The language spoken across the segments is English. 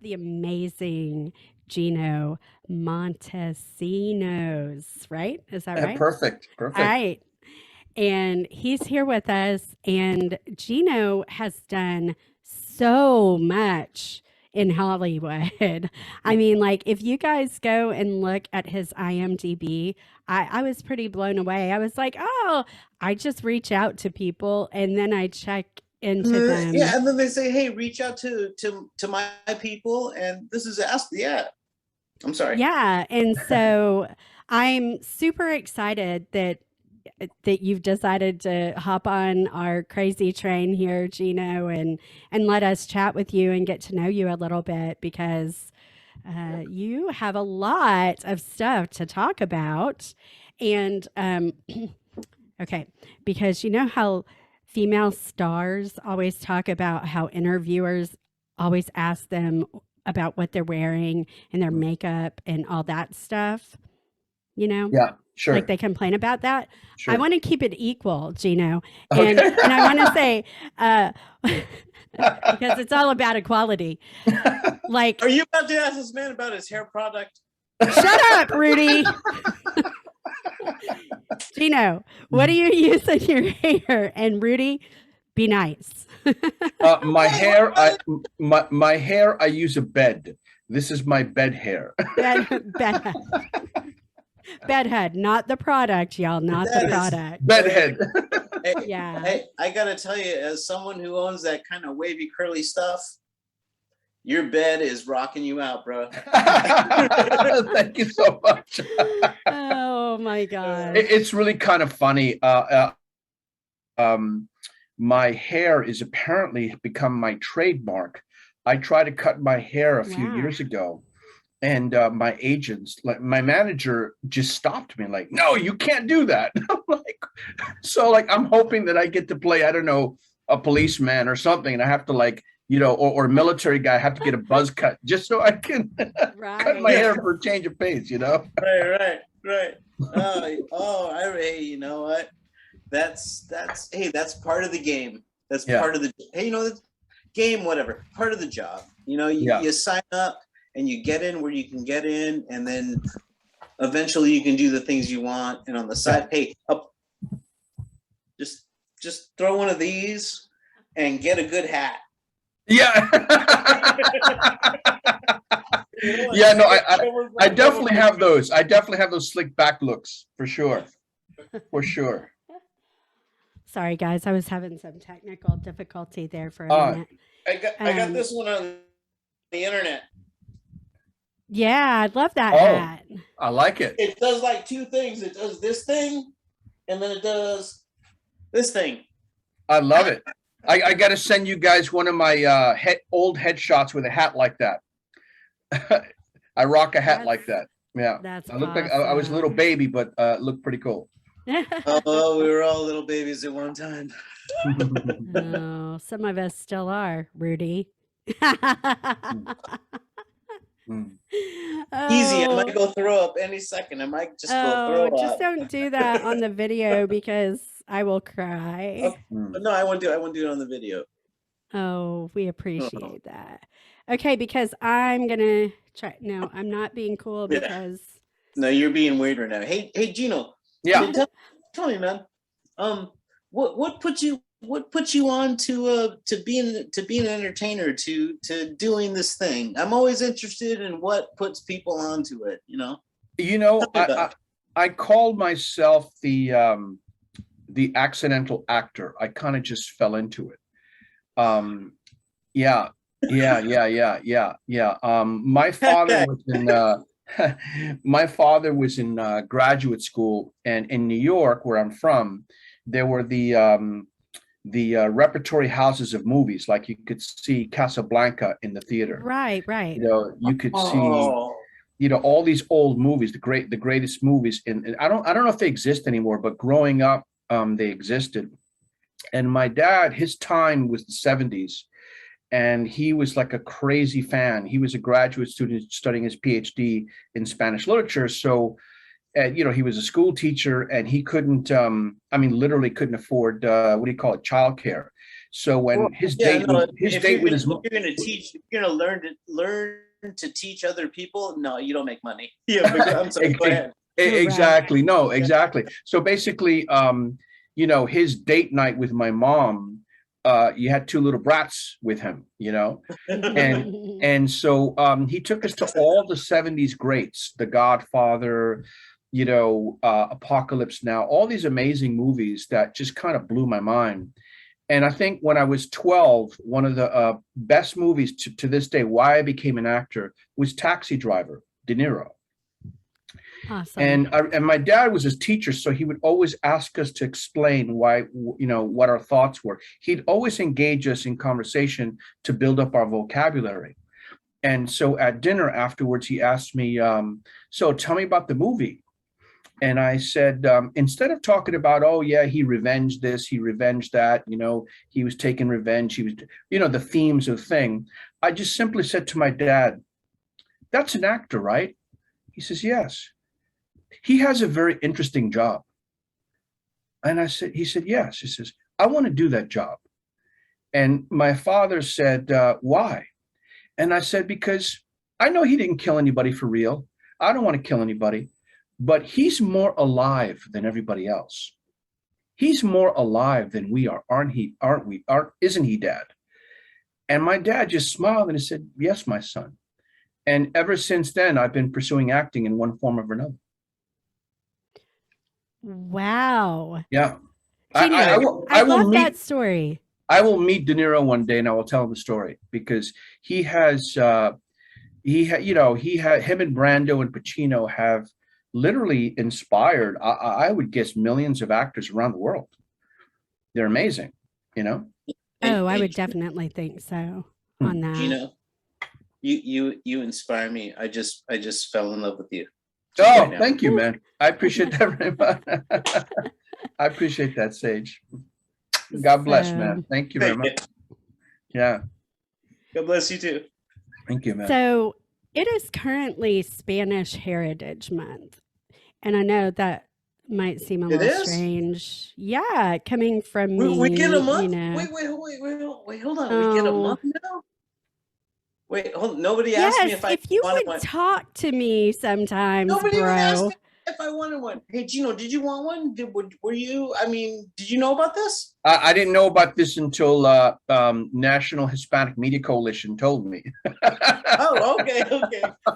the amazing Gino Montesinos, right? Is that right? Perfect. All Perfect. right. And he's here with us. And Gino has done so much in Hollywood. I mean, like, if you guys go and look at his IMDb, I was pretty blown away. I was like, oh, I just reach out to people and then I check into them. Yeah, and then they say, hey, reach out to my people, and this is asked. Yeah. I'm sorry. Yeah. And so I'm super excited that you've decided to hop on our crazy train here, Gino, and let us chat with you and get to know you a little bit because you have a lot of stuff to talk about. And okay, because you know how female stars always talk about how interviewers always ask them about what they're wearing and their makeup and all that stuff, you know? Yeah, sure. Like they complain about that. Sure. I want to keep it equal, Gino. Okay. And I want to say, because it's all about equality. Like, are you about to ask this man about his hair product? Shut up, Rudy. Gino, what do you use in your hair? And Rudy, be nice. My hair, my hair, I use a bed. This is my bed hair. Bedhead. Bedhead, not the product, y'all, not the product. Bedhead. Hey, yeah. Hey, I gotta tell you, as someone who owns that kind of wavy curly stuff, your bed is rocking you out, bro. Thank you so much. Oh my God. It's really kind of funny. My hair is apparently become my trademark. I tried to cut my hair a few years ago, and my agents, like my manager, just stopped me, like, no, you can't do that. I'm like, so like, I'm hoping that I get to play, I don't know, a policeman or something, and I have to like, you know, or a military guy, I have to get a buzz cut just so I can cut my hair for a change of pace, you know? Right. Hey, you know what? That's part of the game. That's part of the, hey, you know, the game, whatever, part of the job. You know, you sign up and you get in where you can get in, and then eventually you can do the things you want. And on the side, hey, just throw one of these and get a good hat. Yeah. Yeah, no, I definitely have those. I definitely have those slick back looks for sure. For sure. Sorry, guys. I was having some technical difficulty there for a minute. I got this one on the internet. Yeah, I love that hat. I like it. It does like two things. It does this thing, and then it does this thing. I love it. I got to send you guys one of my old headshots with a hat like that. I rock a hat like that. Yeah. That's I looked like I was a little baby, but looked pretty cool. Oh, we were all little babies at one time. Oh, some of us still are, Rudy. Easy, I might go throw up any second. I might just go throw up. Just don't do that on the video because I will cry. Oh, no, I won't do it on the video. Oh, we appreciate that. Okay, because I'm gonna try. No, I'm not being cool because. No, you're being weird right now. Hey, Gino. Yeah. Tell me, man. What put you on to being an entertainer, to doing this thing? I'm always interested in what puts people onto it. You know. You know, I called myself the accidental actor. I kind of just fell into it. Yeah. My father was in graduate school, and in New York, where I'm from, there were the repertory houses of movies. Like you could see Casablanca in the theater. Right. You know, you could see, you know, all these old movies, the greatest movies. And I don't know if they exist anymore, but growing up, they existed. And my dad, his time was the 70s. And he was like a crazy fan. He was a graduate student studying his PhD in Spanish literature. So, you know, he was a school teacher, and he couldn't, literally couldn't afford, childcare. So when his date with his if you're going to teach, if you're going to learn to teach other people, no, you don't make money. Yeah, I'm sorry. Go ahead. Exactly. No, exactly. So basically, you know, his date night with my mom, you had two little brats with him, you know, and so he took us to all the 70s greats, The Godfather, you know, Apocalypse Now, all these amazing movies that just kind of blew my mind. And I think when I was 12, one of the best movies to this day, why I became an actor, was Taxi Driver, De Niro. Awesome. And my dad was his teacher, so he would always ask us to explain why, you know, what our thoughts were. He'd always engage us in conversation to build up our vocabulary. And so at dinner afterwards, he asked me, so tell me about the movie. And I said, instead of talking about, oh, yeah, he revenged this, he revenged that, you know, he was taking revenge, he was, you know, the themes of thing. I just simply said to my dad, that's an actor, right? He says, yes. He has a very interesting job. And I said, he said, yes. He says, I want to do that job. And my father said, why? And I said, because I know he didn't kill anybody for real. I don't want to kill anybody. But he's more alive than everybody else. He's more alive than we are, aren't we? Isn't he, Dad? And my dad just smiled and he said, yes, my son. And ever since then, I've been pursuing acting in one form or another. Wow. Yeah. Gino, I love that story. I will meet De Niro one day and I will tell him the story, because he has, him and Brando and Pacino have literally inspired, I would guess, millions of actors around the world. They're amazing, you know? Oh, I would definitely think so on that. Gino, you inspire me. I just fell in love with you. Oh, thank you, man. I appreciate that very much. I appreciate that, Sage. God bless, man. Thank you very much. Yeah. God bless you too. Thank you, man. So it is currently Spanish Heritage Month. And I know that might seem a little strange. Yeah, coming from me. We get a month? You know. Wait, hold on. We get a month now? Wait, hold on. Nobody asked me if you would talk to me sometimes, Nobody bro. asked me if I wanted one. Hey, Gino, did you want one? Did you know about this? I didn't know about this until National Hispanic Media Coalition told me. Oh, okay.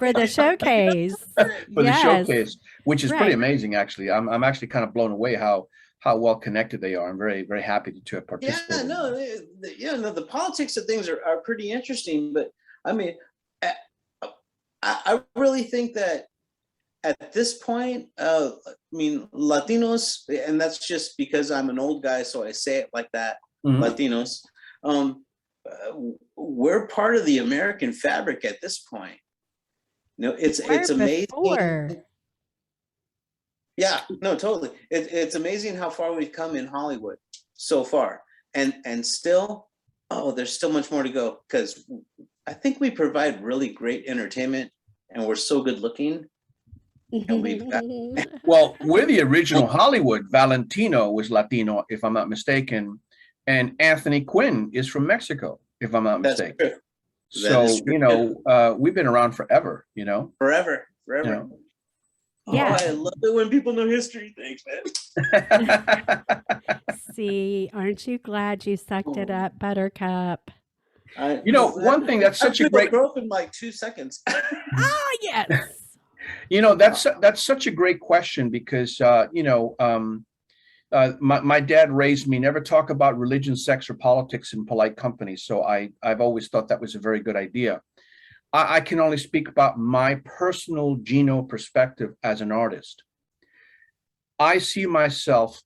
For the showcase. For the showcase, which is pretty amazing, actually. I'm actually kind of blown away how well connected they are. I'm very, very happy to have participated. The politics of things are pretty interesting, but I mean, I really think that at this point, Latinos, and that's just because I'm an old guy, so I say it like that, Latinos, we're part of the American fabric at this point. You know, it's amazing. Before. Yeah, no, totally. It's amazing how far we've come in Hollywood so far, and still, there's still much more to go, because I think we provide really great entertainment, and we're so good looking. And well, we're the original Hollywood. Valentino was Latino, if I'm not mistaken, and Anthony Quinn is from Mexico, if I'm not mistaken. True. So you know, we've been around forever. You know, forever. You know? Yeah, I love it when people know history. Thanks, man. See, aren't you glad you sucked it up, Buttercup? One thing that's such a great growth in like 2 seconds. Yes. You know, that's such a great question, because my dad raised me never talk about religion, sex, or politics in polite company. So I've always thought that was a very good idea. I can only speak about my personal Gino perspective as an artist. I see myself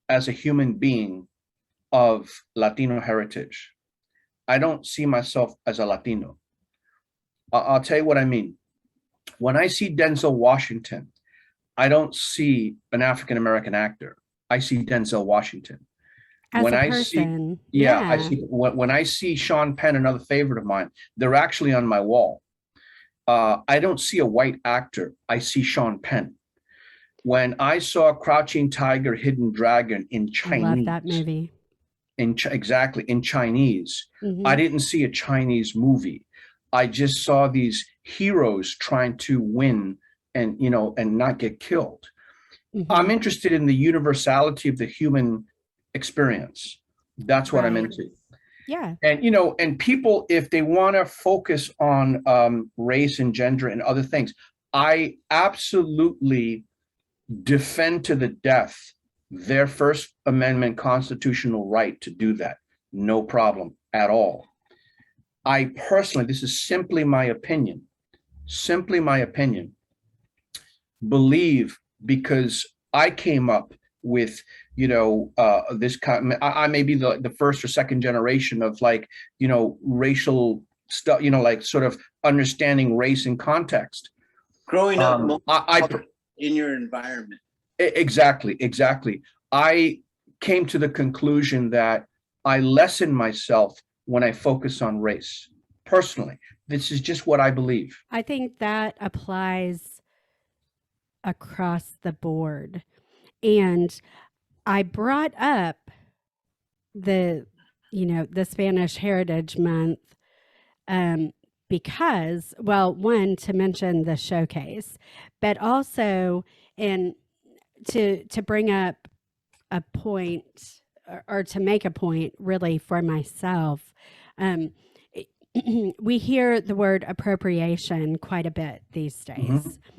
as a human being of Latino heritage. I don't see myself as a Latino. I'll tell you what I mean. When I see Denzel Washington, I don't see an African-American actor. I see Denzel Washington. As a person. I see when I see Sean Penn, another favorite of mine, they're actually on my wall. I don't see a white actor. I see Sean Penn. When I saw Crouching Tiger, Hidden Dragon in Chinese, I love that movie. exactly in Chinese. Mm-hmm. I didn't see a Chinese movie. I just saw these heroes trying to win and, you know, and not get killed. Mm-hmm. I'm interested in the universality of the human experience. That's what I'm into. Yeah. And, you know, and people, if they want to focus on race and gender and other things, I absolutely defend to the death their First Amendment constitutional right to do that. No problem at all. I personally, this is simply my opinion, believe, because I came up with, you know, this kind of, I may be the first or second generation of, like, you know, racial stuff, you know, like sort of understanding race and context. Growing up in your environment. Exactly. I came to the conclusion that I lessen myself when I focus on race. Personally, this is just what I believe. I think that applies across the board. And I brought up the Spanish Heritage Month because, well, one, to mention the showcase, but also to bring up a point, or to make a point really for myself. We hear the word appropriation quite a bit these days. Mm-hmm.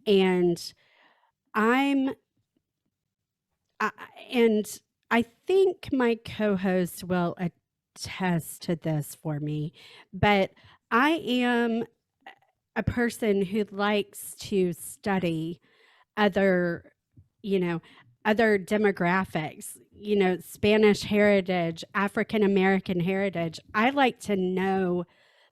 And I think my co-host will attest to this for me, but I am a person who likes to study other, other demographics, Spanish heritage, African American heritage. I like to know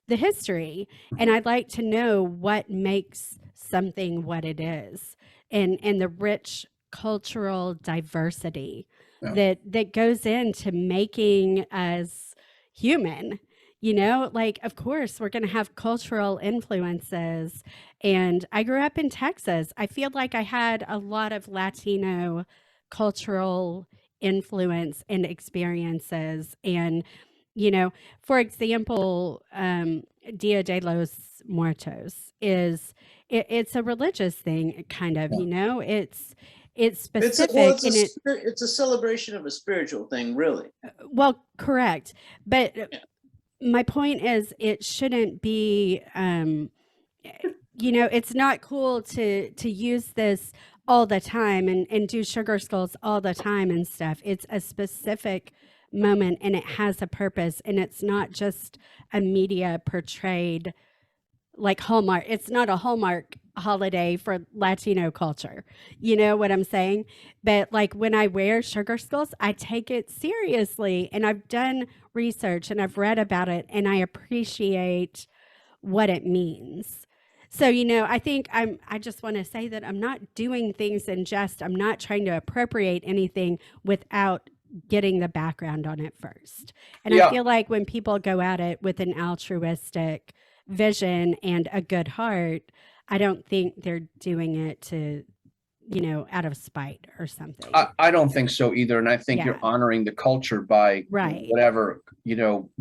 the history, and I'd like to know what makes something what it is, and the rich cultural diversity that goes into making us human. Like, of course, we're going to have cultural influences. And I grew up in Texas. I feel like I had a lot of Latino cultural influence and experiences. And, for example, Dia de los Muertos it's a religious thing, kind of, it's specific. It's a celebration of a spiritual thing, really. Well, correct. But my point is, it shouldn't be, it's not cool to use this all the time and do sugar skulls all the time and stuff. It's a specific moment, and it has a purpose, and it's not just a media portrayed like Hallmark. It's not a Hallmark holiday for Latino culture. You know what I'm saying? But like, when I wear sugar skulls, I take it seriously, and I've done research and I've read about it, and I appreciate what it means. So, I think I just want to say that I'm not doing things in jest. I'm not trying to appropriate anything without getting the background on it first. And I feel like when people go at it with an altruistic vision and a good heart, I don't think they're doing it to, out of spite or something. I don't think so either. And I think you're honoring the culture by whatever,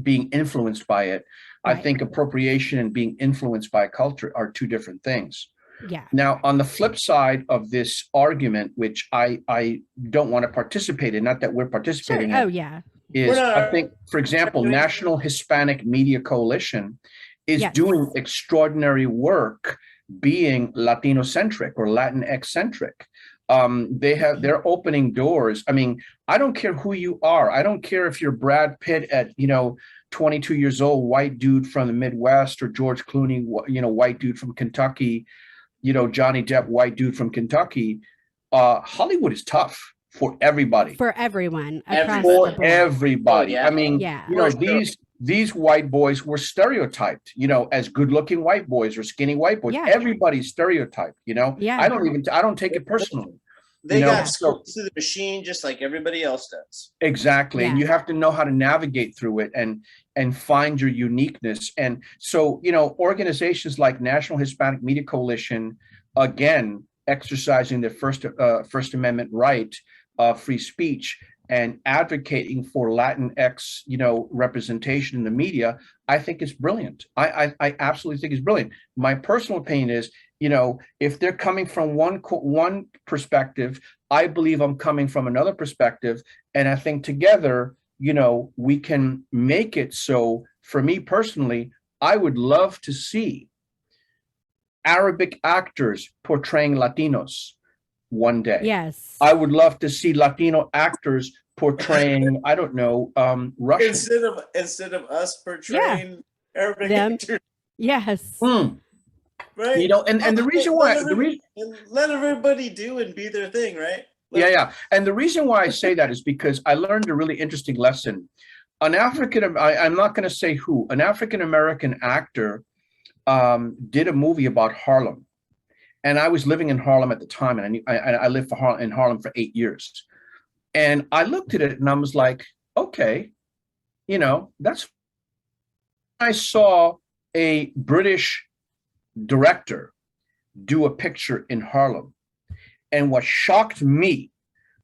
being influenced by it. Right. I think appropriation and being influenced by a culture are two different things. Yeah. Now, on the flip side of this argument, which I don't want to participate in, not that we're participating in. Oh, yeah. Is I think, for example, National Hispanic Media Coalition is doing extraordinary work being Latino-centric or Latinx-centric. They're opening doors. I mean, I don't care who you are. I don't care if you're Brad Pitt at, 22 years old, white dude from the Midwest, or George Clooney, white dude from Kentucky, Johnny Depp, white dude from Kentucky. Hollywood is tough for everybody. For everyone. For everybody. Oh, yeah. I mean, these white boys were stereotyped, as good-looking white boys or skinny white boys. Yeah. Everybody's stereotyped, Yeah. I don't take it personally. They got scoped through the machine just like everybody else does. Exactly. Yeah. And you have to know how to navigate through it and find your uniqueness. And so, organizations like National Hispanic Media Coalition, again, exercising their First Amendment right, free speech, and advocating for Latinx, representation in the media, I think it's brilliant. I absolutely think it's brilliant. My personal opinion is, if they're coming from one perspective, I believe I'm coming from another perspective, and I think together, we can make it so. For me personally, I would love to see Arabic actors portraying Latinos one day. Yes. I would love to see Latino actors portraying, I don't know, Russian. Instead of us portraying Arabic actors. Yes. Right. And the reason why let everybody do and be their thing, right? And the reason why I say that is because I learned a really interesting lesson. I'm not going to say who, an African-American actor did a movie about Harlem. And I was living in Harlem at the time, and I lived in Harlem for 8 years. And I looked at it and I was like, okay, that's. I saw a British director do a picture in Harlem. And what shocked me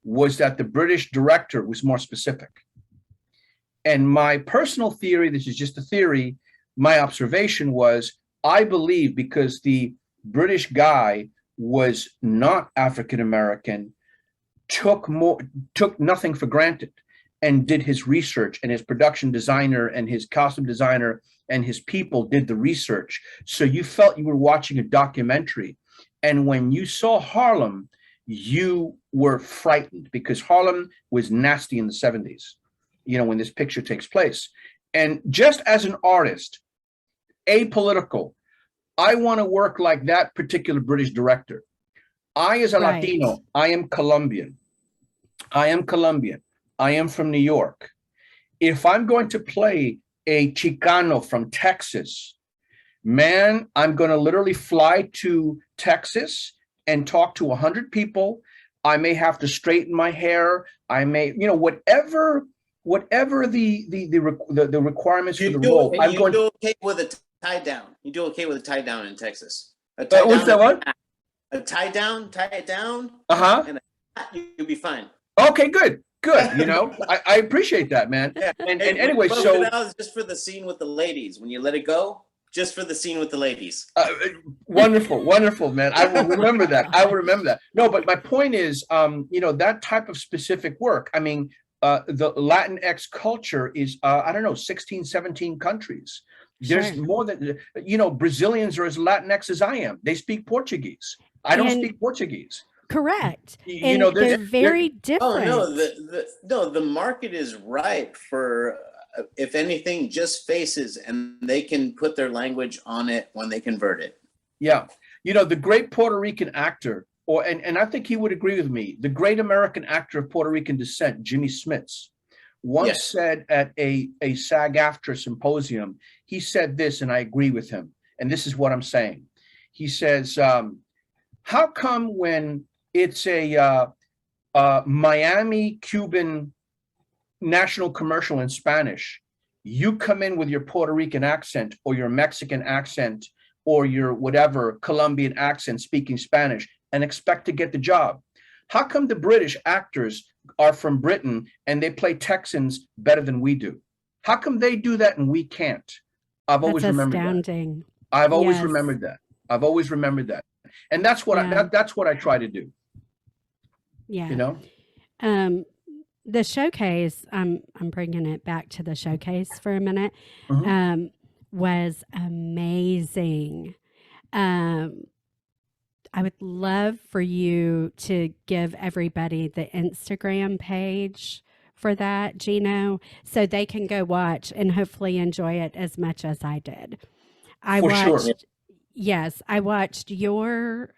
was that the British director was more specific. And my personal theory, this is just a theory, my observation was, I believe because the British guy was not African-American, took nothing for granted and did his research, and his production designer and his costume designer and his people did the research. So you felt you were watching a documentary. And when you saw Harlem, you were frightened because Harlem was nasty in the 70s, when this picture takes place. And just as an artist, apolitical, I want to work like that particular British director. I, as a Latino, I am Colombian. I am from New York. If I'm going to play a Chicano from Texas, man, I'm going to literally fly to Texas and talk to 100 people. I may have to straighten my hair. I may, whatever the requirements for the role. You do okay with a tie down. You do okay with a tie down in Texas. What's that one? A tie it down. And you'll be fine. Okay, good. I appreciate that, man. Yeah. And anyway, so that was just for the scene with the ladies. When you let it go, just for the scene with the ladies. Wonderful, man. I will remember that. No, but my point is, that type of specific work. I mean, the Latinx culture is, 16, 17 countries. There's more than, Brazilians are as Latinx as I am. They speak Portuguese. I don't speak Portuguese. Correct. And they're very different. Oh, the market is ripe for, if anything, just faces, and they can put their language on it when they convert it. Yeah. The great Puerto Rican actor, and I think he would agree with me, the great American actor of Puerto Rican descent, Jimmy Smits, once said at a SAG-AFTRA symposium, he said this, and I agree with him. And this is what I'm saying. He says, how come when it's a Miami Cuban national commercial in Spanish, you come in with your Puerto Rican accent or your Mexican accent or your whatever Colombian accent speaking Spanish and expect to get the job? How come the British actors are from Britain and they play Texans better than we do? How come they do that and we can't? I've always remembered that. I've always remembered that. And that's what that's what I try to do. Yeah. The showcase, I'm bringing it back to the showcase for a minute, was amazing. I would love for you to give everybody the Instagram page for that, Gino, so they can go watch and hopefully enjoy it as much as I did. I watched your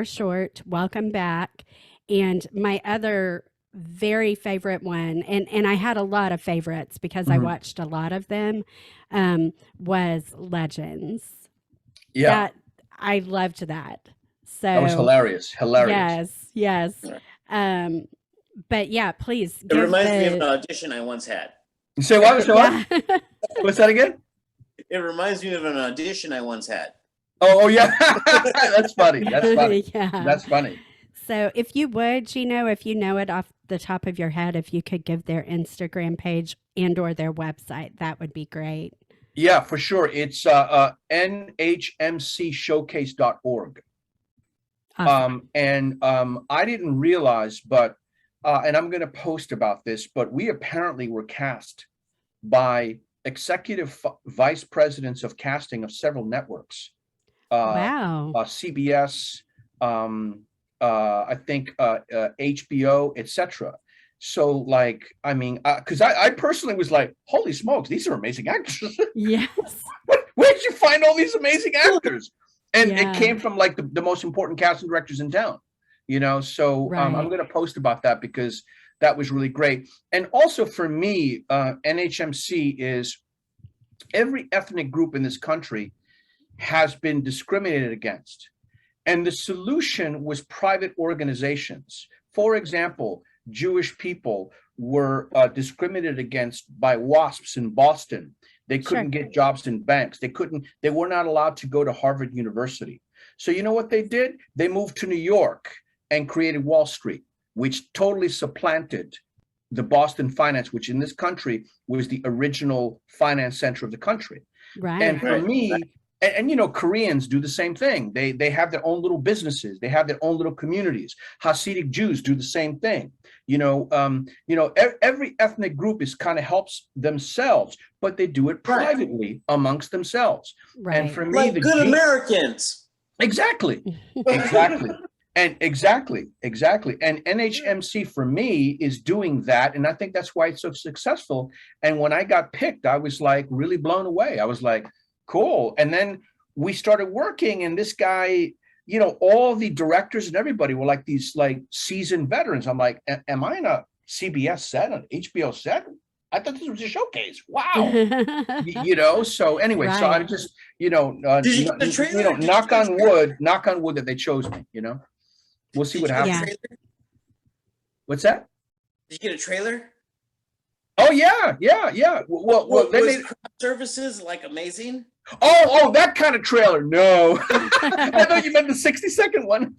short, Welcome Back, and my other very favorite one, and I had a lot of favorites because I watched a lot of them, was Legends. Yeah. I loved that. So that was hilarious. Yes. But yeah, please. It reminds me of an audition I once had. You say what? What's that again? It reminds me of an audition I once had. Oh yeah. That's funny. Yeah. That's funny. So if you would, Gino, if you know it off the top of your head, if you could give their Instagram page and or their website, that would be great. Yeah, for sure. It's nhmcshowcase.org. Awesome. I didn't realize, but and I'm going to post about this, but we apparently were cast by executive vice presidents of casting of several networks. Wow. CBS, I think HBO, etc. So, like, I mean, because I personally was like, holy smokes, these are amazing actors. Yes. Where'd you find all these amazing actors? And Yeah. it came from like the most important casting directors in town, you know? So I'm going to post about that because that was really great. And also for me, NHMC is every ethnic group in this country has been discriminated against. And the solution was private organizations. For example, Jewish people were discriminated against by WASPs in Boston. They couldn't get jobs in banks. They were not allowed to go to Harvard University. So you know what they did? They moved to New York and created Wall Street, which totally supplanted the Boston finance, which in this country was the original finance center of the country. Right. And for me, and you know, Koreans do the same thing. They have their own little businesses. They have their own little communities. Hasidic Jews do the same thing. Every ethnic group is kind of helps themselves, but they do it privately amongst themselves. Right. And for me, like good Americans. Exactly. And exactly. And NHMC for me is doing that. And I think that's why it's so successful. And when I got picked, I was like really blown away. I was like, cool. And then we started working, and this guy, you know, all the directors and everybody were like these like seasoned veterans. I'm like, am I in a CBS set, an HBO set? I thought this was a showcase. Wow. You know, so anyway, so I'm just, knock on wood that they chose me, you know. We'll see what happens. What's that? Did you get a trailer? Oh yeah. Well, they made services like amazing. Oh, that kind of trailer. No, I thought you meant the 60-second one.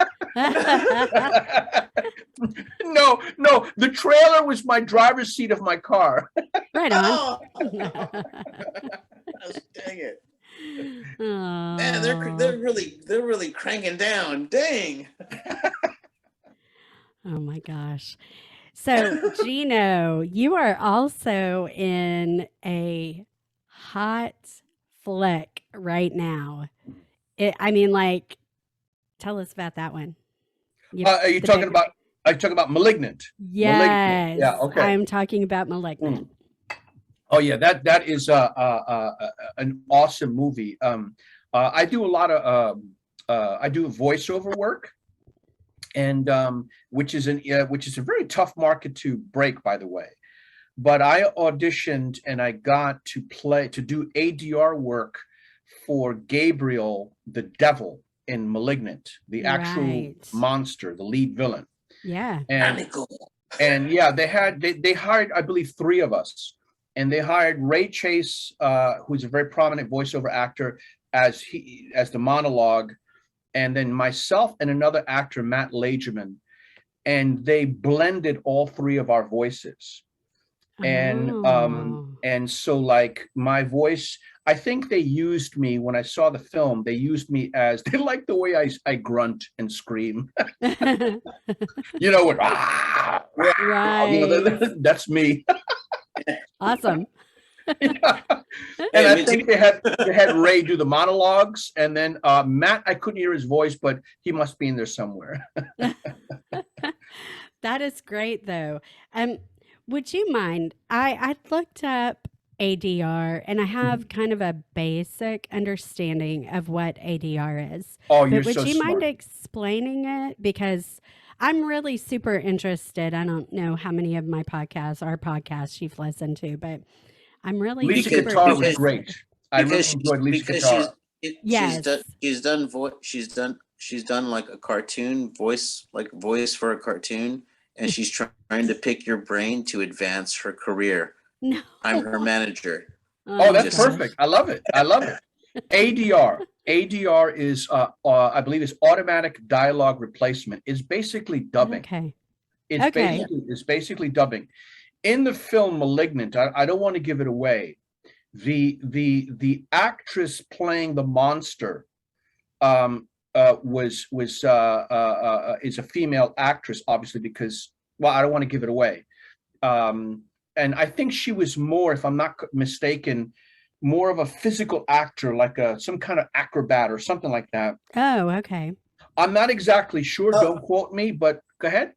No, the trailer was my driver's seat of my car. Right on. Dang it. Man, they're really cranking down. Dang. Oh my gosh. So, Gino, you are also in a hot flick right now. Tell us about that one. Are you talking about Malignant? Yes. Malignant. Yeah, okay. I'm talking about Malignant. Oh yeah, that is an awesome movie. I do a lot of I do voiceover work, and which is a very tough market to break, by the way. But I auditioned and I got to do ADR work for Gabriel the Devil in Malignant, the actual monster, the lead villain. Yeah. And yeah, they hired, I believe, 3 of us. And they hired Ray Chase, who's a very prominent voiceover actor, as the monologue, and then myself and another actor, Matt Lageman, and they blended all 3 of our voices. And so like my voice, I think they used me when I saw the film. They used me as they like the way I grunt and scream. You know what? That's me. Awesome. Yeah. And I think they had Ray do the monologues, and then Matt, I couldn't hear his voice, but he must be in there somewhere. That is great, though. Would you mind? I looked up ADR, and I have kind of a basic understanding of what ADR is. Oh, but you're would so you smart. mind explaining it? Because I'm really super interested. I don't know how many of our podcasts you've listened to, but I'm really Lisa super Guitar was great. I really enjoyed Lisa Guitar. She's done like a cartoon voice for a cartoon, and she's trying to pick your brain to advance her career. No. I'm her manager. Oh, that's perfect. I love it. ADR, ADR is, I believe, is automatic dialogue replacement. It's basically dubbing. Okay. It's basically dubbing. In the film *Malignant*, I don't want to give it away. The actress playing the monster is a female actress, obviously, because, well, I don't want to give it away. And I think she was more, if I'm not mistaken, more of a physical actor, like some kind of acrobat or something like that. Oh, okay. I'm not exactly sure. Don't quote me, but go ahead.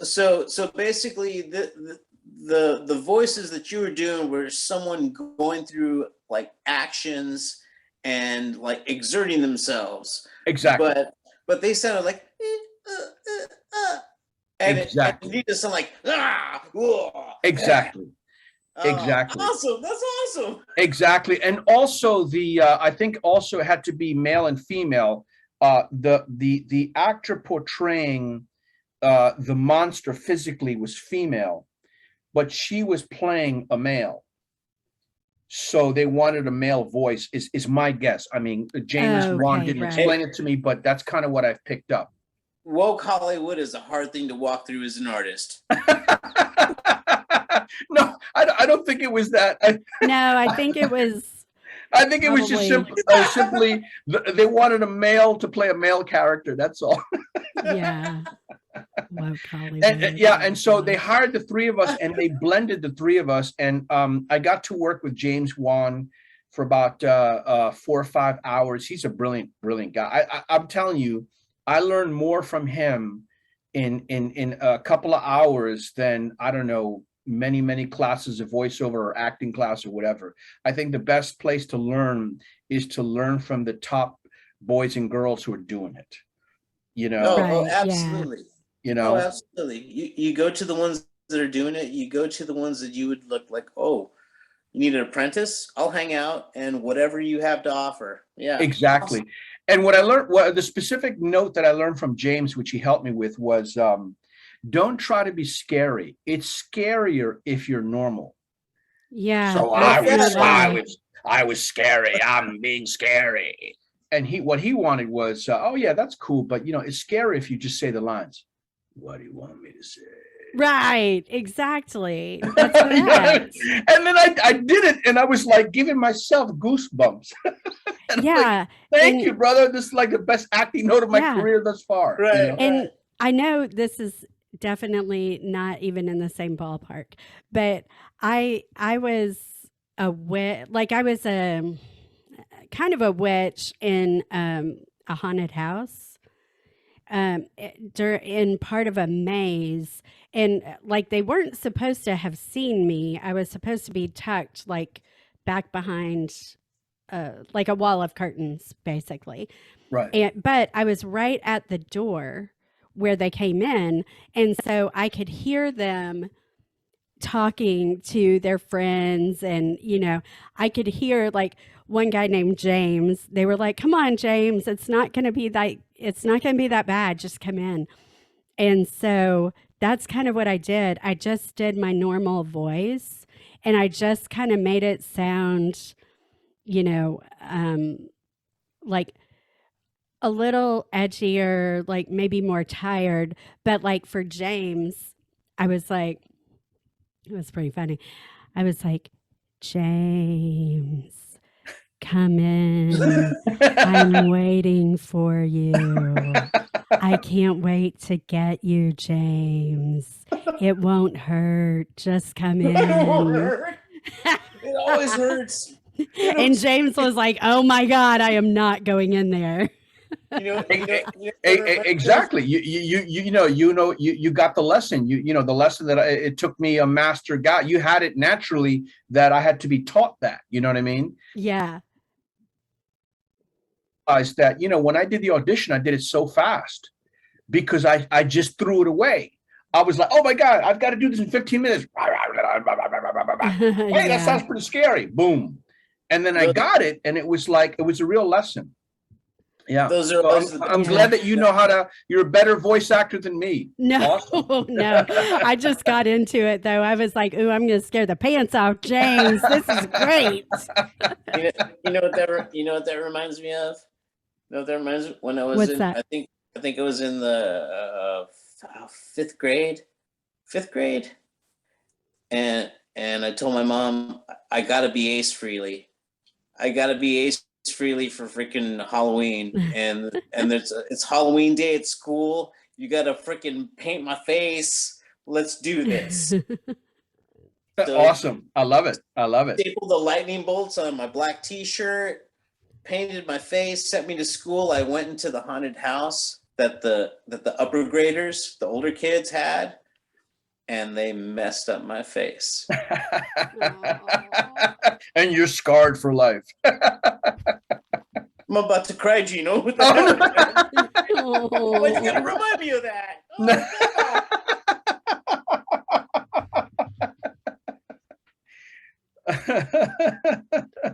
So basically, the voices that you were doing were someone going through like actions and like exerting themselves. Exactly. But they sounded like and exactly. It needed to sound like exactly. Exactly. Awesome. That's awesome. Exactly. And also I think also it had to be male and female. The actor portraying the monster physically was female, but she was playing a male. So they wanted a male voice, is my guess. I mean, James Wan didn't explain it to me, but that's kind of what I've picked up. Woke Hollywood is a hard thing to walk through as an artist. No, I don't think it was that. No, I think it was. I think it was just simply they wanted a male to play a male character. That's all. Yeah. And so they hired the three of us, and they blended the three of us, and I got to work with James Wan for about 4 or 5 hours. He's a brilliant guy. I'm telling you, I learned more from him in a couple of hours than, I don't know, many classes of voiceover or acting class or whatever. I think the best place to learn is to learn from the top boys and girls who are doing it. You know? Oh, absolutely. Yeah. You know? Oh, absolutely. You go to the ones that are doing it. You go to the ones that you would look like, oh, you need an apprentice? I'll hang out and whatever you have to offer. Yeah. Exactly. Awesome. And what I learned, the specific note that I learned from James, which he helped me with, was don't try to be scary. It's scarier if you're normal. Yeah. So I was scary. I'm being scary. And what he wanted was, oh yeah, that's cool, but you know, it's scary if you just say the lines. What do you want me to say? Right, exactly. That's correct. And then I did it, and I was like giving myself goosebumps. Yeah. Like, Thank you, brother. This is like the best acting note of my career thus far. Right. You know? And I know this is definitely not even in the same ballpark, but I was a witch, like I was a kind of a witch in a haunted house. In part of a maze, and like they weren't supposed to have seen me. I was supposed to be tucked like back behind like a wall of curtains, basically. Right. But I was right at the door where they came in, and so I could hear them talking to their friends, and you know, I could hear like one guy named James. They were like, "Come on, James, it's not going to be that bad. Just come in." And so that's kind of what I did. I just did my normal voice, and I just kind of made it sound, you know, like a little edgier, like maybe more tired. But like for James, I was like, it was pretty funny. I was like, "James, come in. I'm waiting for you. I can't wait to get you, James. It won't hurt. Just come in." It won't hurt. It always hurts. And James was like, "Oh my God, I am not going in there." Exactly. You got the lesson. You know the lesson that it took me a master guy. You had it naturally that I had to be taught that. You know what I mean? Yeah. That, you know, when I did the audition, I did it so fast because I just threw it away. I was like, oh my God, I've got to do this in 15 minutes. Hey, that sounds pretty scary. Boom. And then I got it, and it was like, it was a real lesson. Yeah. Those are I'm glad that you know how to, you're a better voice actor than me. No, awesome. No. I just got into it though. I was like, ooh, I'm going to scare the pants off James. This is great. You know what that reminds me of? You know what that reminds me when I was What's in, that? I think it was in the fifth grade. And I told my mom, I gotta be Ace Frehley. I gotta be Ace Frehley for freaking Halloween. And it's Halloween day at school. You gotta freaking paint my face. Let's do this. So awesome. I love it. Stapled the lightning bolts on my black t-shirt, painted my face, sent me to school. I went into the haunted house that the upper graders, the older kids had, and they messed up my face. And you're scarred for life. I'm about to cry, Gino. What the hell? Why'd you gotta remind me of that? Oh, no.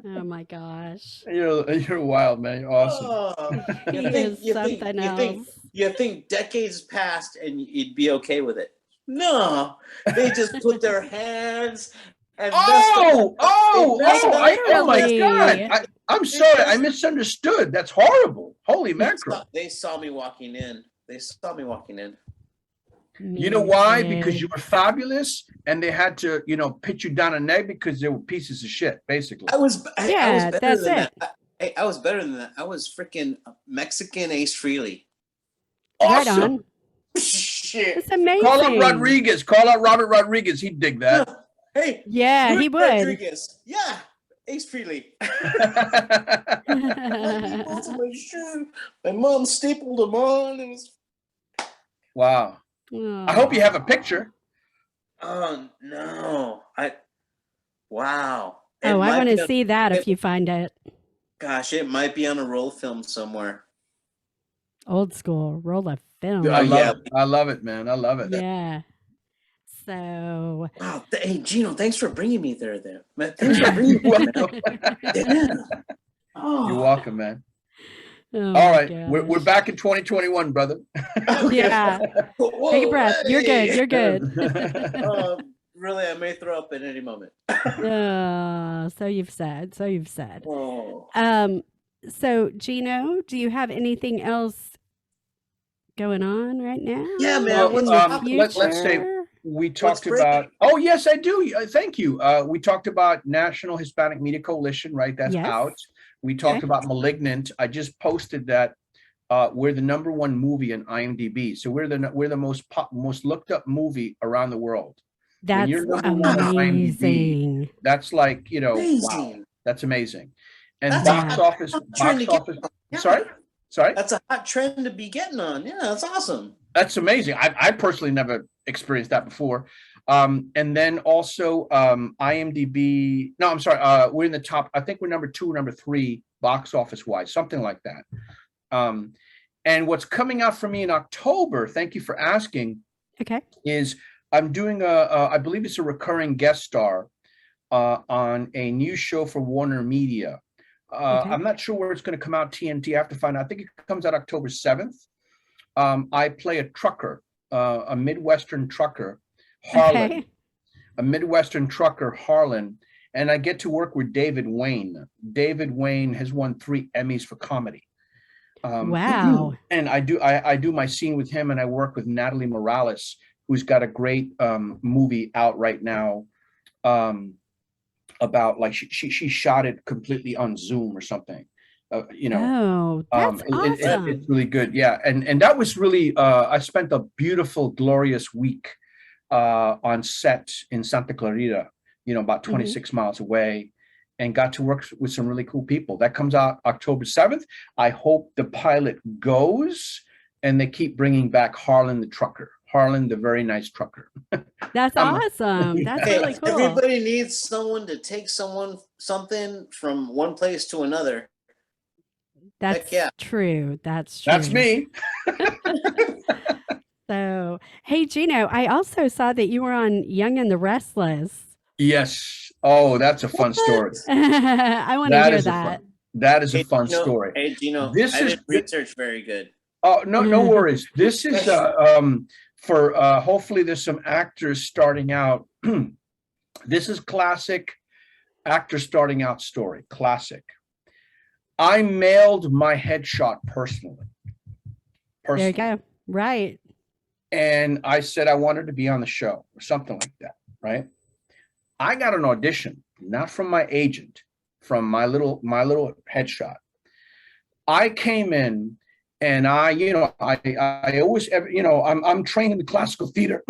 Oh my gosh. You're wild, man. You're awesome. Oh, you think decades passed and you'd be okay with it? No, they just put their hands and oh my God. I'm sorry. I misunderstood. That's horrible. Holy mackerel. They saw me walking in. You know why? Because you were fabulous, and they had to, pitch you down a neck because they were pieces of shit, basically. I was better than that. I was better than that. I was freaking Mexican Ace Frehley. Awesome. Right on. Shit. It's amazing. Call out Rodriguez. Call out Robert Rodriguez. He'd dig that. Hey. Yeah, he would. Rodriguez. Yeah. Ace Frehley. My mom stapled them on. It was... Wow. Oh. I hope you have a picture. Oh no! Wow. I want to see that if you find it. Gosh, it might be on a roll film somewhere. Old school roll of film. I love it, man. I love it. Yeah. So. Wow. Hey, Gino, thanks for bringing me there. Man, thanks for bringing me there. Yeah. Oh. You're welcome, man. Oh, all right, we're back in 2021, brother. Yeah. Whoa, take a breath. Hey. You're good. You're good. Really, I may throw up at any moment. So you've said. Oh. So Gino, do you have anything else going on right now? Yeah, man. Let's say we talked about. Oh, yes, I do. Thank you. We talked about National Hispanic Media Coalition, right? That's out. We talked about Malignant. I just posted that we're the #1 movie in IMDb. So we're the most looked up movie around the world. That's amazing. IMDb, that's like, wow, that's amazing. And box office. Sorry. That's a hot trend to be getting on. Yeah, that's awesome. That's amazing. I personally never experienced that before. And then also IMDb. No, I'm sorry. We're in the top. I think we're #2 or #3 box office wise, something like that. And what's coming out for me in October, thank you for asking, is I'm doing I believe it's a recurring guest star on a new show for Warner Media. I'm not sure where it's going to come out, TNT. I have to find out. I think it comes out October 7th. I play a trucker, a Midwestern trucker, Harlan, a Midwestern trucker, Harlan, and I get to work with David Wayne. David Wayne has won 3 Emmys for comedy. Wow. And I do my scene with him, and I work with Natalie Morales, who's got a great movie out right now about like she shot it completely on Zoom or something. Oh, that's awesome. It's really good. Yeah. And that was really, I spent a beautiful, glorious week on set in Santa Clarita, about 26 miles away, and got to work with some really cool people. That comes out October 7th. I hope the pilot goes and they keep bringing back Harlan the trucker. Harlan, the very nice trucker. That's awesome. That's really cool. Everybody needs someone to take something from one place to another. That's true. That's true. That's me. So, hey, Gino, I also saw that you were on Young and the Restless. Yes. Oh, that's a fun story. I want to hear that. That is a fun story. Hey, Gino, This I did research very good. Oh, no worries. This is for hopefully there's some actors starting out. This is classic actor starting out story. Classic. I mailed my headshot personally. There you go. Right. And I said I wanted to be on the show or something like that, right? I got an audition, not from my agent, from my little headshot. I came in and I always, I'm trained in the classical theater.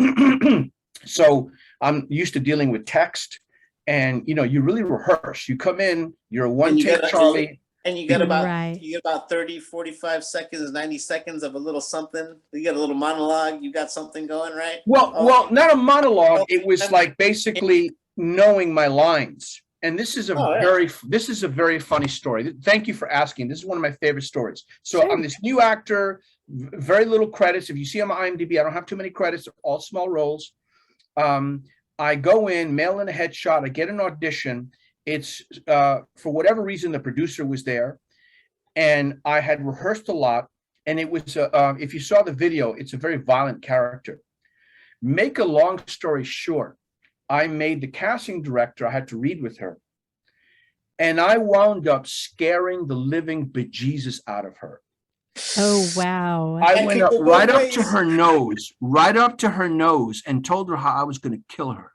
So I'm used to dealing with text and, you really rehearse. You come in, you're a one take Charlie. And you get about 30, 45 seconds, 90 seconds of a little something. You get a little monologue. You got something going, right? Well, not a monologue. It was like basically knowing my lines. And this is a very funny story. Thank you for asking. This is one of my favorite stories. So sure. I'm this new actor, very little credits. If you see on my IMDb, I don't have too many credits, all small roles. I go in, mail in a headshot, I get an audition. It's for whatever reason, the producer was there and I had rehearsed a lot. And it was, if you saw the video, it's a very violent character. Make a long story short, I made the casting director, I had to read with her. And I wound up scaring the living bejesus out of her. Oh, wow. I went up right up to her nose and told her how I was going to kill her.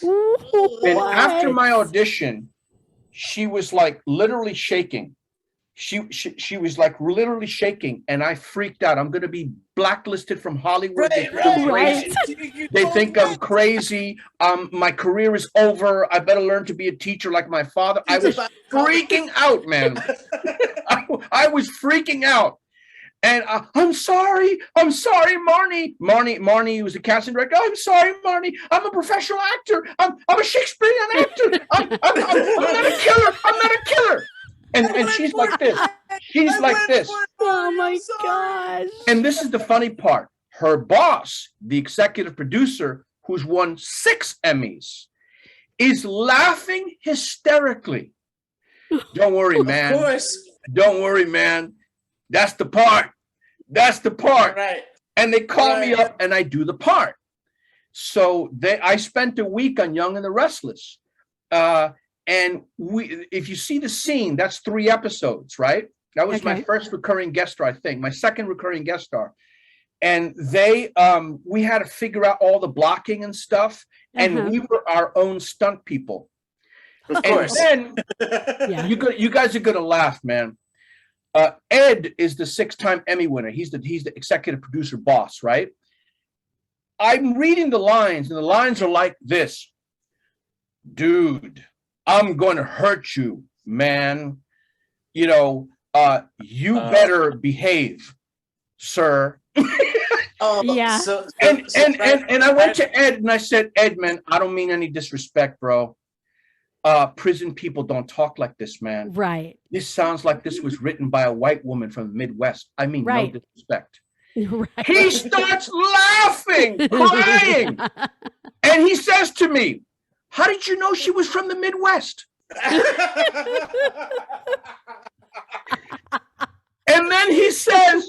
And after my audition, she was like literally shaking. She was like literally shaking, and I freaked out. I'm going to be blacklisted from Hollywood. They think I'm crazy. My career is over. I better learn to be a teacher like my father. I was freaking out, man. I was freaking out. And I'm sorry, Marnie. Marnie was the casting director. I'm sorry, Marnie. I'm a professional actor. I'm a Shakespearean actor. I'm not a killer. I'm not a killer. And she's like this. She's like this. Oh my gosh. And this is the funny part. Her boss, the executive producer, who's won 6 Emmys, is laughing hysterically. Don't worry, man. Of course. Don't worry, man. That's the part. That's the part. Right. And they call me up and I do the part. So I spent a week on Young and the Restless. And if you see the scene, that's 3 episodes, right? That was my first recurring guest star, I think, my second recurring guest star. And we had to figure out all the blocking and stuff. And we were our own stunt people. Of course. And then you guys are going to laugh, man. Ed is the 6-time Emmy winner. He's the executive producer boss, right? I'm reading the lines, and the lines are like this. Dude, I'm going to hurt you, man. You better behave, sir. Yeah. And I went to Ed and I said, Ed, man, I don't mean any disrespect, bro. Prison people don't talk like this, man. Right. This sounds like this was written by a white woman from the Midwest. I mean, no disrespect. Right. He starts laughing, crying. And he says to me, how did you know she was from the Midwest? And then he says,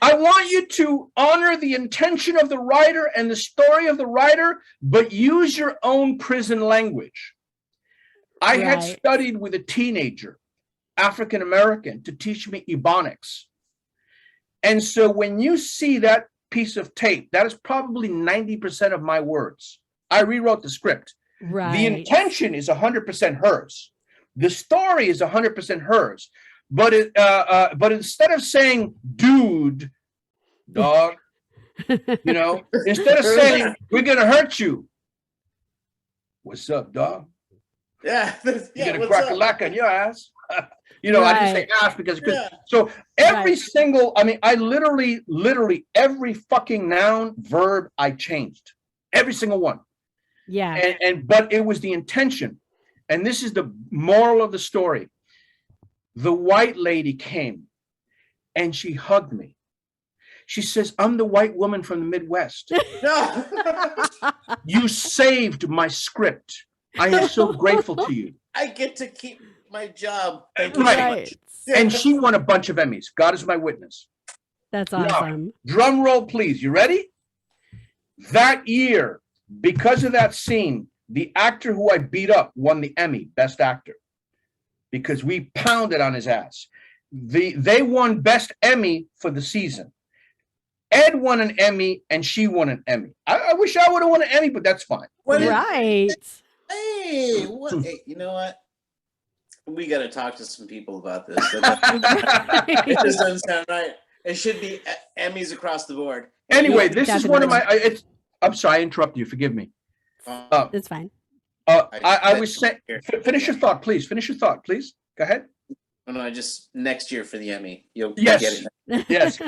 I want you to honor the intention of the writer and the story of the writer, but use your own prison language. I had studied with a teenager, African-American, to teach me Ebonics. And so when you see that piece of tape, that is probably 90% of my words. I rewrote the script. Right. The intention is 100% hers. The story is 100% hers. But instead of saying, dude, dog, instead of saying, we're going to hurt you. What's up, dog? Yeah. You get a crack-a-lack on your ass. I didn't say ass because so every single, I literally every fucking noun, verb I changed. Every single one. Yeah. But it was the intention. And this is the moral of the story. The white lady came and she hugged me. She says, I'm the white woman from the Midwest. You saved my script. I am so grateful to you. I get to keep my job. Thank you Right. so much. And she won a bunch of Emmys. God is my witness. That's awesome. Now, drum roll, please. You ready? That year, because of that scene, the actor who I beat up won the Emmy, Best Actor, because we pounded on his ass. They won Best Emmy for the season. Ed won an Emmy and she won an Emmy. I wish I would have won an Emmy, but that's fine. Right. Hey, what? Hey, you know what? We got to talk to some people about this. It just doesn't sound right. It should be Emmys across the board. Anyway, this is one of my. I'm sorry, I interrupted you. Forgive me. It's fine. I was saying, finish your thought, please. Finish your thought, please. Go ahead. Oh, no, just next year for the Emmy. You'll yes, get it. Yes.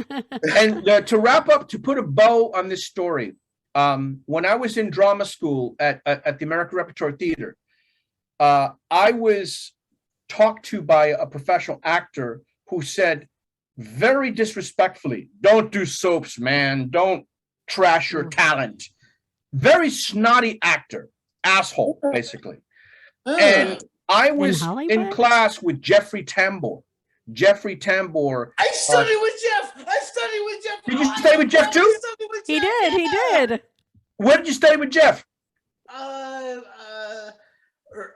And to wrap up, to put a bow on this story, when I was in drama school at the American Repertory Theater, I was talked to by a professional actor who said very disrespectfully, "Don't do soaps, man. Don't trash your talent." Very snotty actor, asshole, basically. And I was in class with Jeffrey Tambor. Jeffrey Tambor. I studied with Jeff. Did you study with Jeff too? He did. Where did you study with Jeff?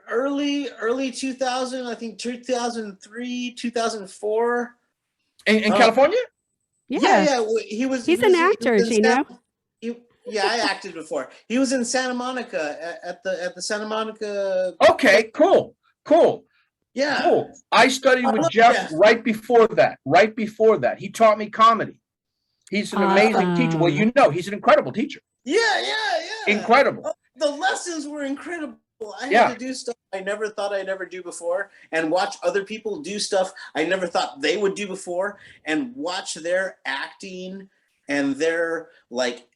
Early 2000, I think 2003, 2004. In California? Yeah. He's an actor, Gino. Yeah, I acted before. He was in Santa Monica at the Santa Monica. Okay, cool. Yeah. Cool. I studied with Jeff right before that. He taught me comedy. He's an amazing teacher. Well, you know, he's an incredible teacher. Yeah. Incredible. The lessons were incredible. I had to do stuff I never thought I'd ever do before, and watch other people do stuff I never thought they would do before, and watch their acting and their like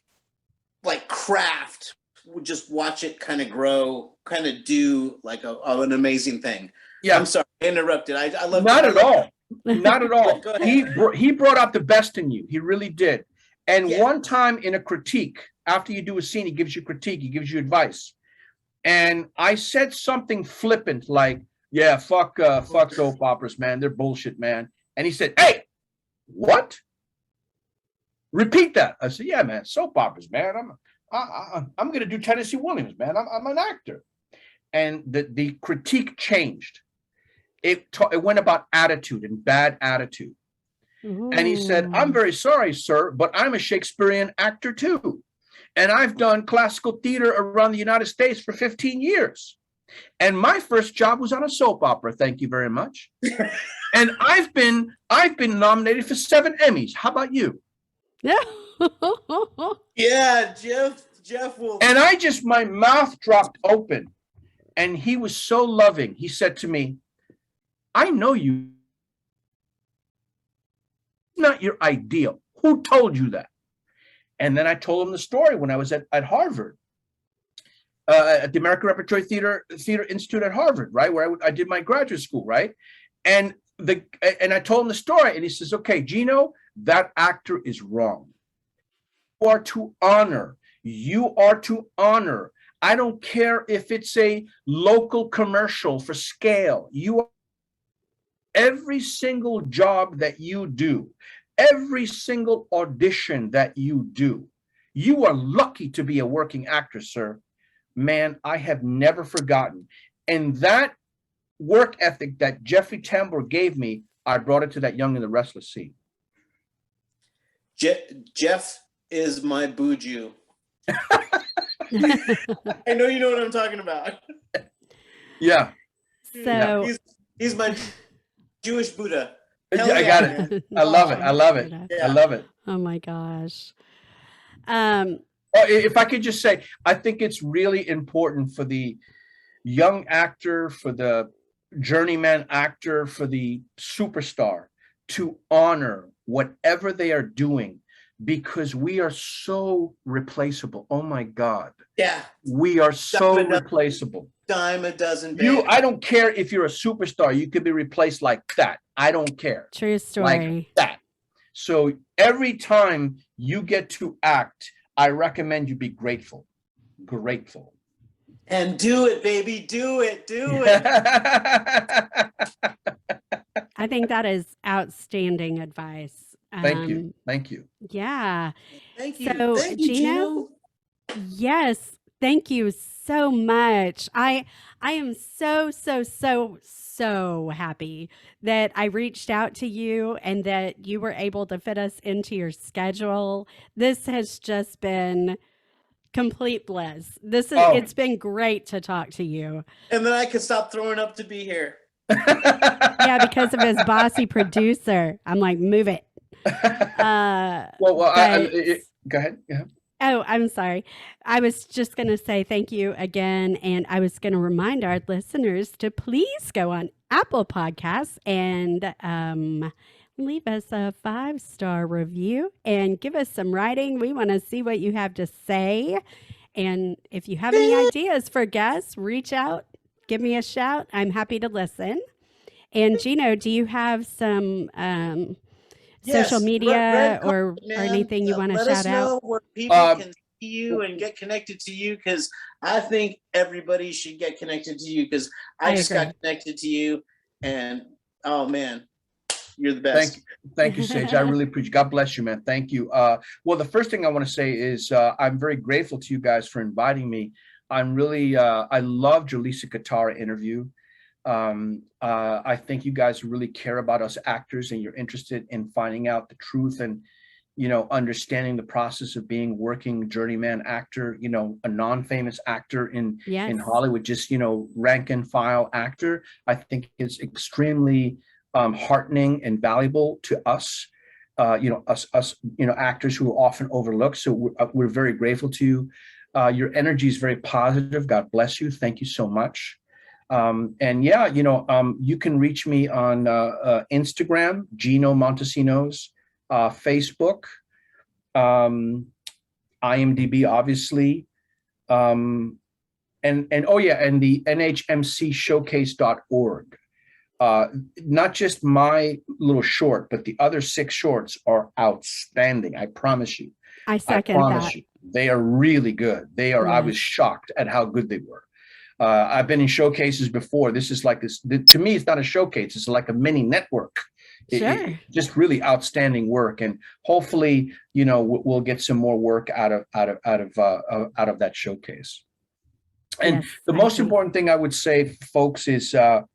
craft. Just watch it kind of grow, kind of do like an amazing thing. Yeah, I'm sorry, I interrupted. I love not at all. Not at all. He brought out the best in you. He really did. And one time in a critique, after you do a scene, he gives you critique. He gives you advice. And I said something flippant like, "Yeah, fuck soap operas, man. They're bullshit, man." And he said, "Hey, what? Repeat that." I said, "Yeah, man, soap operas, man. I'm going to do Tennessee Williams, man. I'm an actor." And the critique changed. It went about attitude and bad attitude. Ooh. And he said, "I'm very sorry, sir, but I'm a Shakespearean actor too. And I've done classical theater around the United States for 15 years. And my first job was on a soap opera. Thank you very much. And I've been nominated for 7 Emmys. How about you?" Yeah, Jeff will. And my mouth dropped open. And he was so loving. He said to me, "I know you. Not your ideal. Who told you that?" And then I told him the story when I was at Harvard, at the American Repertory Theater Institute at Harvard, right, where I did my graduate school, right? And I told him the story, and he says, "Okay, Gino, that actor is wrong. You are to honor. You are to honor. I don't care if it's a local commercial for scale. Every single job that you do, every single audition that you do, you are lucky to be a working actor, sir. Man, I have never forgotten." And that work ethic that Jeffrey Tambor gave me, I brought it to that Young and the Restless scene. Jeff is my buju. I know you know what I'm talking about. Yeah. So he's my Jewish Buddha. I got it. I love it. Yeah. I love it. Oh my gosh. If I could just say, I think it's really important for the young actor, for the journeyman actor, for the superstar to honor whatever they are doing, because we are so replaceable. Oh my God. Yeah. We are so replaceable. Dime a dozen. I don't care if you're a superstar, you could be replaced like that. I don't care. True story. Like that. So every time you get to act, I recommend you be grateful. Grateful. And do it, baby. Do it. Do it. I think that is outstanding advice. Thank you. Thank you. Yeah. Thank you. So, Thank you, Gino. Yes. Thank you so much. I am so happy that I reached out to you and that you were able to fit us into your schedule. This has just been complete bliss. It's been great to talk to you. And then I could stop throwing up to be here. Yeah, because of his bossy producer. I'm like, move it. Go ahead. Yeah. Oh, I'm sorry. I was just going to say thank you again. And I was going to remind our listeners to please go on Apple Podcasts and leave us a 5-star review and give us some writing. We want to see what you have to say. And if you have any ideas for guests, reach out, give me a shout. I'm happy to listen. And Gino, do you have some social media or anything you want to shout out? Let us know where people can see you and get connected to you, because I think everybody should get connected to you, because I just got connected to you, and oh man, you're the best. Thank you, Sage. I really appreciate it. God bless you, man. Thank you. Well, the first thing I want to say is I'm very grateful to you guys for inviting me. I'm really, I loved your Lisa Katara interview. I think you guys really care about us actors, and you're interested in finding out the truth and, understanding the process of being working journeyman actor, a non-famous actor in Hollywood, just, rank and file actor. I think it's extremely heartening and valuable to us, us, actors who are often overlooked. So we're very grateful to you. Your energy is very positive. God bless you. Thank you so much. And yeah, you can reach me on Instagram, Gino Montesinos, Facebook, IMDB, obviously. And the nhmcshowcase.org. Not just my little short, but the other 6 shorts are outstanding. I promise you. I second that. They are really good. They are. Yes. I was shocked at how good they were. I've been in showcases before. This is like this. To me, it's not a showcase. It's like a mini network. Sure. Just really outstanding work, and hopefully, we'll get some more work out of that showcase. And the most important thing I would say, folks, is the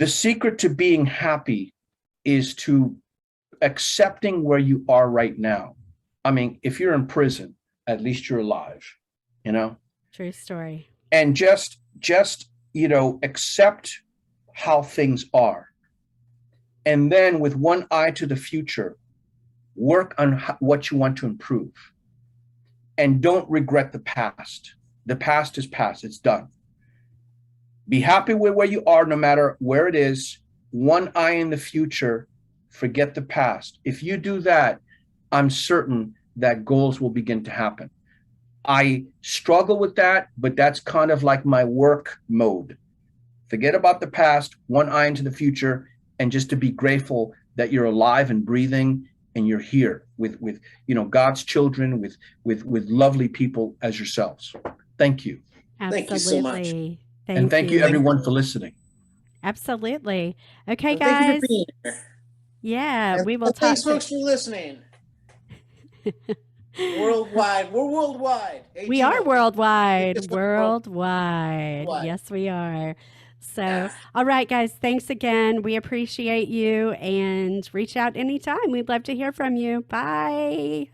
secret to being happy is to accepting where you are right now. I mean, if you're in prison, at least you're alive. True story. And just accept how things are. And then with one eye to the future, work on what you want to improve. And don't regret the past. The past is past. It's done. Be happy with where you are, no matter where it is. One eye in the future. Forget the past. If you do that, I'm certain that goals will begin to happen. I struggle with that, but that's kind of like my work mode. Forget about the past, one eye into the future, and just to be grateful that you're alive and breathing, and you're here with God's children, with lovely people as yourselves. Thank you. Absolutely. Thank you so much. And thank you everyone for listening. Absolutely. Okay, well, guys. Thank you for being here. Yeah, and we will talk. Thanks, folks, for listening. Worldwide. We're worldwide. Hey, we are worldwide. Worldwide. Yes, we are. So, all right, guys, thanks again. We appreciate you, and reach out anytime. We'd love to hear from you. Bye.